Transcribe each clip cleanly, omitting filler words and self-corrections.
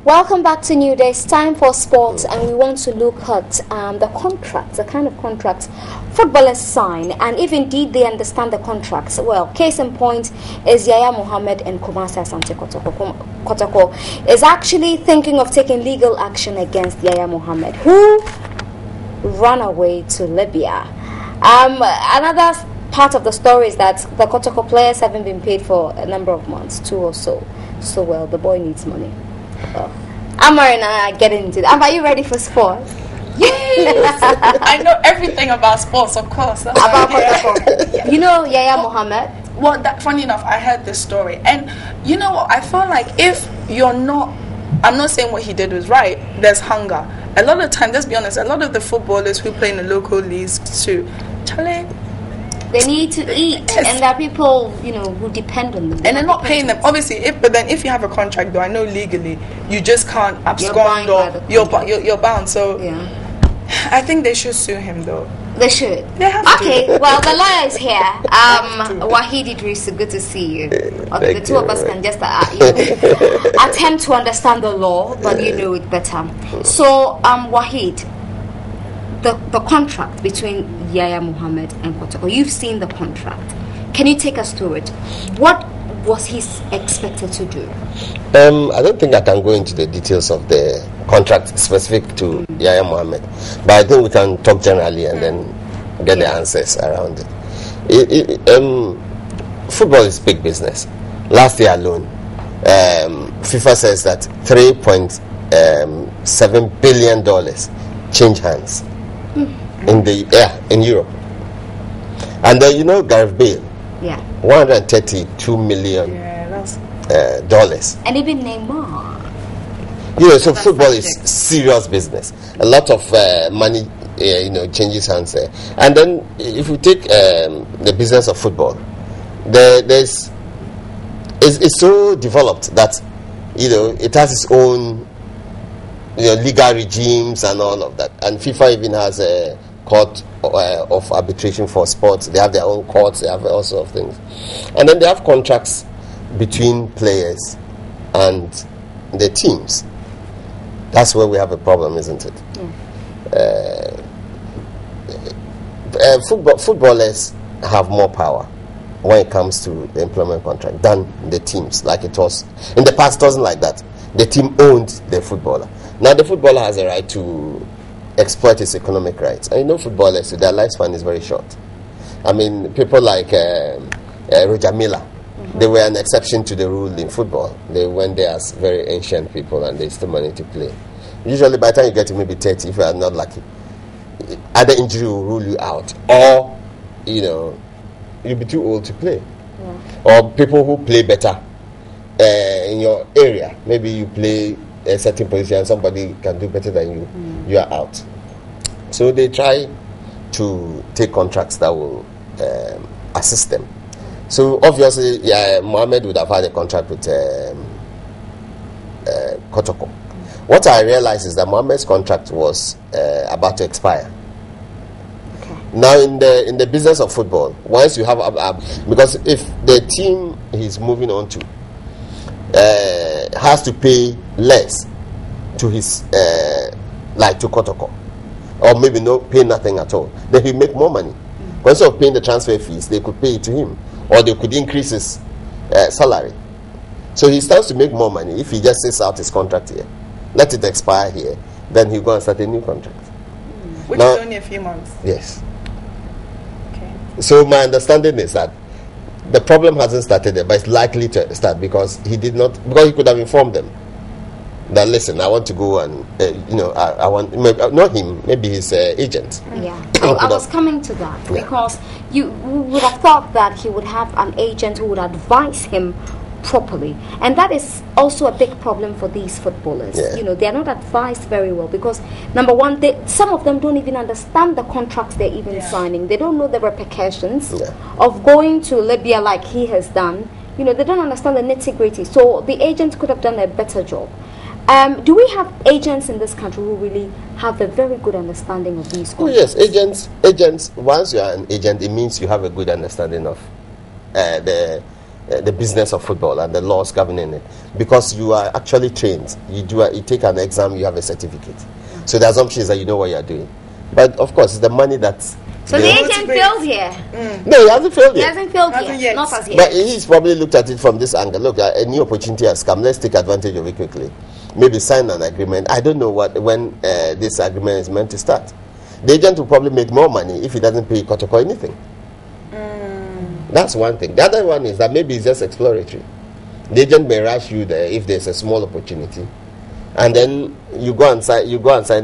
Welcome back to New Day. It's time for sports, and we want to look at the contracts, the kind of contracts footballers sign, and if indeed they understand the contracts. Well, case in point is Yaya Mohammed and Kumasi Asante Kotoko is actually thinking of taking legal action against Yaya Mohammed, who ran away to Libya. Another part of the story is that the Kotoko players haven't been paid for a number of months, 2 or so. So, well, the boy needs money. Amar and I are getting into that. Are you ready for sports? Yes! I know everything about sports, of course. About Kotoko. You know Yaya Mohammed? Well, funny enough, I heard this story. And you know what? I felt like if you're not... I'm not saying what he did was right. There's hunger. A lot of times, let's be honest, a lot of the footballers who play in the local leagues too, Charlie... They need to eat, and there are people, who depend on them. And they're not paying them. Obviously, but then if you have a contract, though, I know legally you just can't abscond or you're bound. So yeah. I think they should sue him, though. They should. They have okay, to. Well, the lawyer is here. Wahid Idris, good to see you. Okay, the two of us can just attempt to understand the law, but you know it better. So, Wahid, the contract between Yaya Mohammed and Kotoko, you've seen the contract. Can you take us through it? What was he expected to do? I don't think I can go into the details of the contract specific to Yaya Mohammed, but I think we can talk generally and then get the answers around it. Football is big business. Last year alone, FIFA says that $3.7 billion changed hands in Europe. And then Gareth Bale, $132 million dollars. And even Neymar. So football is serious business. A lot of money, changes hands there. And then if we take the business of football, it's so developed that it has its own legal regimes and all of that. And FIFA even has a court of arbitration for sports. They have their own courts. They have all sorts of things. And then they have contracts between players and the teams. That's where we have a problem, isn't it? Footballers have more power when it comes to the employment contract than the teams, like it was in the past. It wasn't like that. The team owned the footballer. Now the footballer has a right to exploit his economic rights. And footballers, their lifespan is very short. I mean, people like Roger Milla, they were an exception to the rule in football. They went there as very ancient people and they still managed to play. Usually by the time you get to maybe 30, if you are not lucky, either injury will rule you out, or you'll be too old to play. Or people who play better in your area, maybe you play a certain position and somebody can do better than you, you are out. So they try to take contracts that will assist them. So obviously, Mohammed would have had a contract with Kotoko. What I realized is that Mohammed's contract was about to expire. Okay. Now, in the business of football, once you have because if the team he's moving on to has to pay less to his like to Kotoko, or maybe pay nothing at all, then he'll make more money. Instead of paying the transfer fees, they could pay it to him, or they could increase his salary. So he starts to make more money if he just sits out his contract here, let it expire here, then he'll go and start a new contract. Which is only a few months. Yes. Okay. So my understanding is that the problem hasn't started there, but it's likely to start because he could have informed them that, listen, I want to go and I want, not him, maybe his agent. Yeah, I was coming to that because you would have thought that he would have an agent who would advise him properly, and that is also a big problem for these footballers. They are not advised very well because, number one, some of them don't even understand the contracts they're even signing. They don't know the repercussions of going to Libya like he has done. They don't understand the nitty-gritty. So the agent could have done a better job. Do we have agents in this country who really have a very good understanding of these contracts? Oh yes, agents. Once you are an agent, it means you have a good understanding of the the business of football and the laws governing it, because you are actually trained. You take an exam, you have a certificate. So the assumption is that you know what you are doing. But of course, it's the money that's... So the agent failed here. No, he hasn't failed He yet. hasn't failed Hasn't yet. yet. Not as yet. But he's probably looked at it from this angle. Look, a new opportunity has come. Let's take advantage of it quickly. Maybe sign an agreement. I don't know when this agreement is meant to start. The agent will probably make more money if he doesn't pay Kotoko anything. That's one thing. The other one is that maybe it's just exploratory. The agent may rush you there if there's a small opportunity, and then you go and sign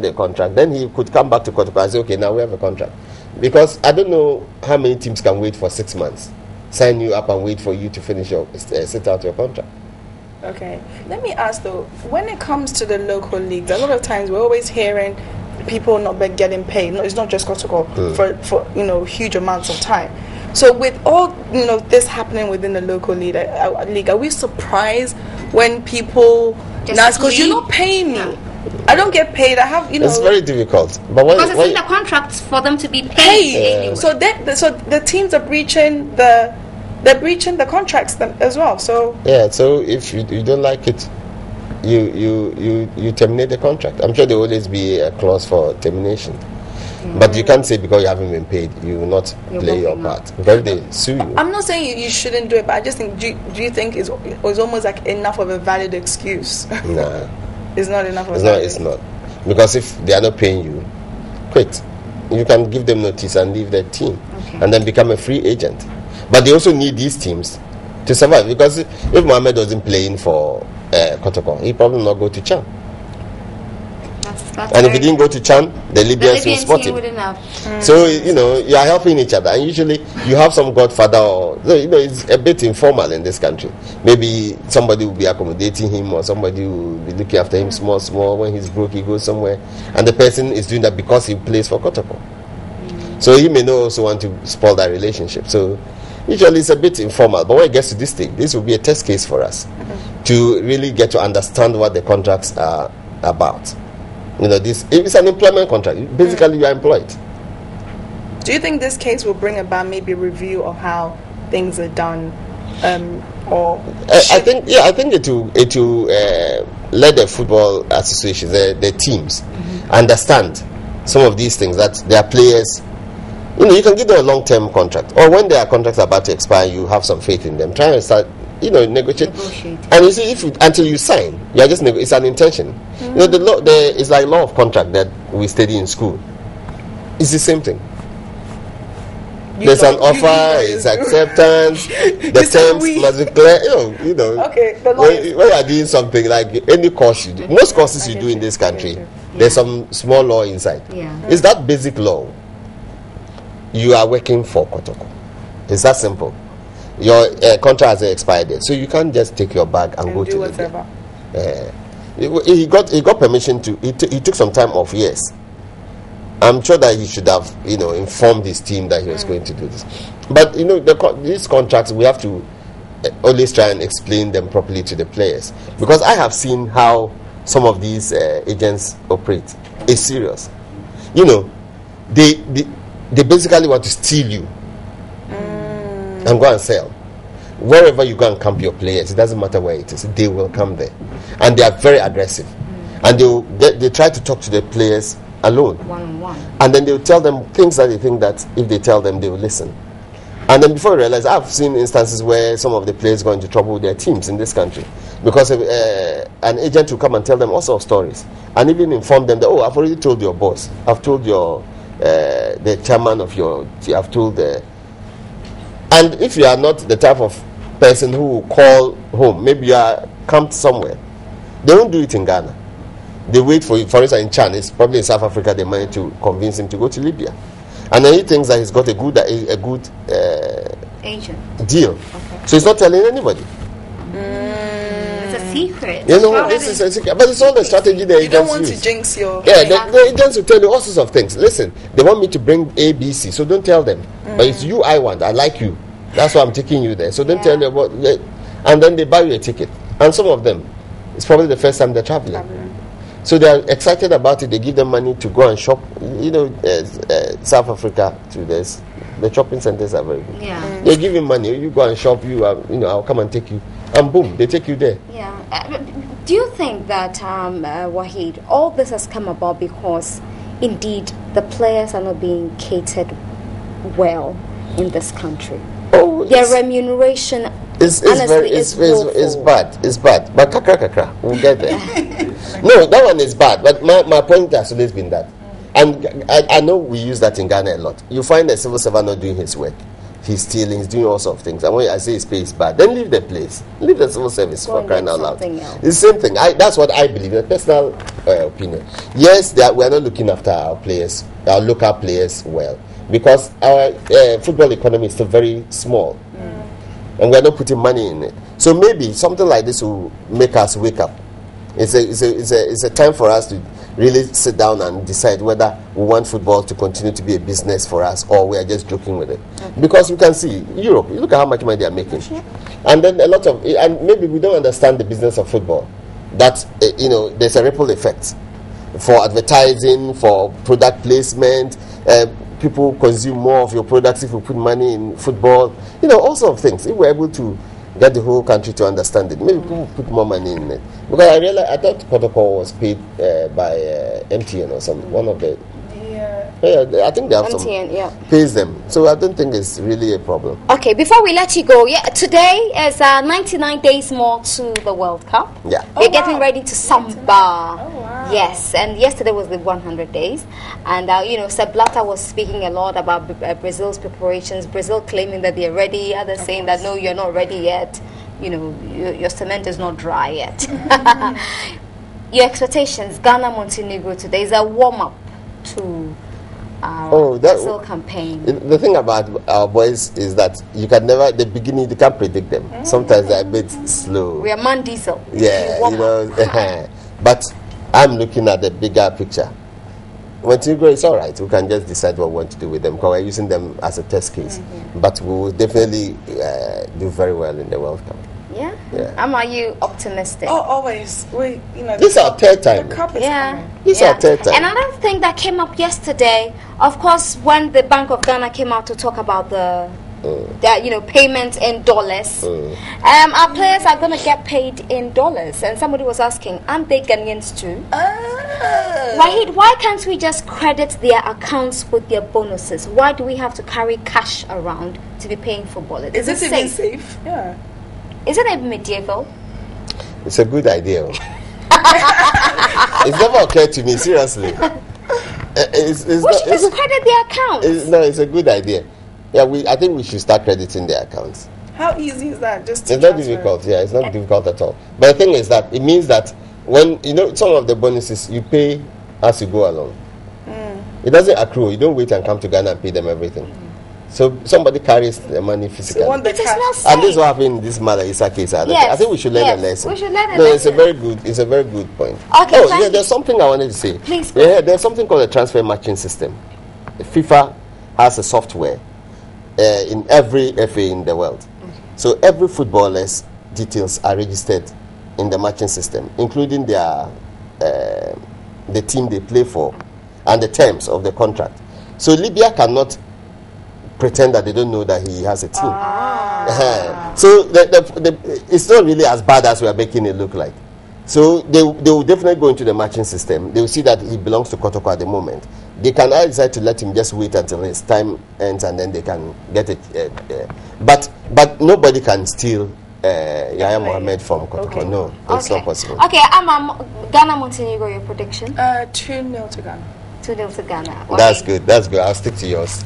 the contract. Then he could come back to Kotoko and say, okay, now we have a contract. Because I don't know how many teams can wait for 6 months, sign you up and wait for you to finish your sit out your contract. Okay. Let me ask though, when it comes to the local leagues, a lot of times we're always hearing people not getting paid. No, it's not just Kotoko for huge amounts of time. So with all this happening within the local league, are we surprised when people because you're not paying me? I don't get paid. I have It's very difficult. But because it's in the contracts for them to be paid. Anyway. So the teams are breaching the contracts as well. So so if you don't like it, you terminate the contract. I'm sure there will always be a clause for termination. But you can't say because you haven't been paid, you will not play your part. Because if they sue you. I'm not saying you shouldn't do it, but I just think, do you think it's almost like enough of a valid excuse? Nah. It's not enough of It's not. Because if they are not paying you, quit. You can give them notice and leave their team. And then become a free agent. But they also need these teams to survive. Because if Mohamed wasn't playing for Kotoko, he probably not go to Chan. And if he didn't go to Chan, the Libyans will spot him. So you are helping each other, and usually you have some godfather, or it's a bit informal in this country. Maybe somebody will be accommodating him, or somebody will be looking after him small. When he's broke, he goes somewhere, and the person is doing that because he plays for Kotoko. So he may not also want to spoil that relationship. So usually it's a bit informal, but when it gets to this stage, this will be a test case for us to really get to understand what the contracts are about. It's an employment contract. Basically, you are employed. Do you think this case will bring about maybe a review of how things are done, I think it will let the football associations, the teams, understand some of these things, that their players. You can give them a long-term contract, or when their contracts are about to expire, you have some faith in them. Try and start. Negotiate. And you see, until you sign, you are just it's an intention. The law, it's like law of contract that we study in school. It's the same thing. There's an offer, it's acceptance. The terms must be clear. Okay. When you are doing something like any course you do, most courses you do in this country, there's some small law inside. It's that basic law. You are working for Kotoko. It's that simple. Your contract has expired date, so you can't just take your bag and go to whatever. He got permission to. He took some time off. Yes, I'm sure that he should have informed his team that he was going to do this. But these contracts, we have to always try and explain them properly to the players, because I have seen how some of these agents operate. It's serious. They basically want to steal you and go and sell. Wherever you go and camp your players, it doesn't matter where it is, they will come there. And they are very aggressive. And they try to talk to the players alone. One-on-one. And then they'll tell them things that they think that if they tell them, they will listen. And then before you realize, I've seen instances where some of the players go into trouble with their teams in this country. Because an agent will come and tell them all sorts of stories. And even inform them that, I've already told your boss. I've told the chairman of I've told the... And if you are not the type of person who will call home, maybe you are camped somewhere, they won't do it in Ghana. They wait for you. For instance, in Chan, it's probably in South Africa, they managed to convince him to go to Libya. And then he thinks that he's got a good agent deal. Okay. So he's not telling anybody. It's a secret. This is a secret. But it's all the strategy the agents use. You don't want to jinx your... the agents will tell you all sorts of things. Listen, they want me to bring A, B, C, so don't tell them. But it's you I want. I like you. That's why I'm taking you there. So don't tell you about... And then they buy you a ticket. And some of them, it's probably the first time they're traveling. So they are excited about it. They give them money to go and shop, South Africa to this The shopping centers are very good. Yeah. They give you money. You go and shop. I'll come and take you, and boom, they take you there. Yeah. Do you think that Wahid, all this has come about because indeed the players are not being catered well in this country? Oh, Their remuneration it's woeful. bad. It's bad. But kakra, we'll get there. No, that one is bad. But my point has always been that. And I know we use that in Ghana a lot. You find a civil servant not doing his work. He's stealing, he's doing all sorts of things. And when I say his pay is bad, then leave the place. Leave the civil service for crying out loud. It's the same thing. That's what I believe, a personal opinion. Yes, we are not looking after our players, our local players well. Because our football economy is still very small. And we are not putting money in it. So maybe something like this will make us wake up. It's a time for us to really sit down and decide whether we want football to continue to be a business for us or we are just joking with it. Okay. Because you can see Europe, you look at how much money they are making. And then and maybe we don't understand the business of football. That, there's a ripple effect for advertising, for product placement. People consume more of your products if you put money in football. All sorts of things. If we're able to get the whole country to understand it, maybe people put more money in it. Because I thought protocol was paid by MTN or something. One of the I think they have MTN, pays them. So I don't think it's really a problem. Okay, before we let you go, today is 99 days more to the World Cup. Yeah. We're getting ready to samba. Oh, wow. Yes, and yesterday was the 100 days. And, Sepp Blatter was speaking a lot about Brazil's preparations. Brazil claiming that they're ready. Others saying that, no, you're not ready yet. Your cement is not dry yet. Your expectations, Ghana, Montenegro today is a warm-up to Brazil campaign. The thing about our boys is that you can never, at the beginning, you can't predict them. Sometimes they're a bit slow. We are man diesel. Yeah, but I'm looking at the bigger picture. Montenegro is all right. We can just decide what we want to do with them because we're using them as a test case. But we will definitely do very well in the World Cup. Yeah. Are you optimistic? Oh, always. This is our third time. The cup is coming. This is our third time. Another thing that came up yesterday, of course, when the Bank of Ghana came out to talk about the payments in dollars. Our players are going to get paid in dollars, and somebody was asking, aren't they Ghanaians too? Wahid, why can't we just credit their accounts with their bonuses? Why do we have to carry cash around to be paying footballers? Is this even safe? Yeah. Isn't it medieval? It's a good idea. It's never occurred to me, seriously. We should just credit their accounts. It's a good idea. Yeah, I think we should start crediting their accounts. How easy is that? It's not difficult. Yeah, it's not difficult at all. But the thing is that it means that when some of the bonuses you pay as you go along. It doesn't accrue. You don't wait and come to Ghana and pay them everything. So somebody carries the money physically. So and this is what happened in this Mother Isa case. I think we should learn a lesson. We should learn a lesson. It's a very good point. Okay. There's something I wanted to say. Please. There's something called a transfer matching system. FIFA has a software in every FA in the world. So every footballer's details are registered in the matching system, including their the team they play for and the terms of the contract. So Libya cannot pretend that they don't know that he has a team. So it's not really as bad as we are making it look like. So they will definitely go into the matching system. They will see that he belongs to Kotoko at the moment. They can either decide to let him just wait until his time ends and then they can get it. But nobody can steal Yaya Mohammed from Kotoko. Okay. No, it's not possible. Okay, Ghana, Montenegro, your prediction? 2-0 to Ghana. 2-0 to Ghana. That's good. I'll stick to yours.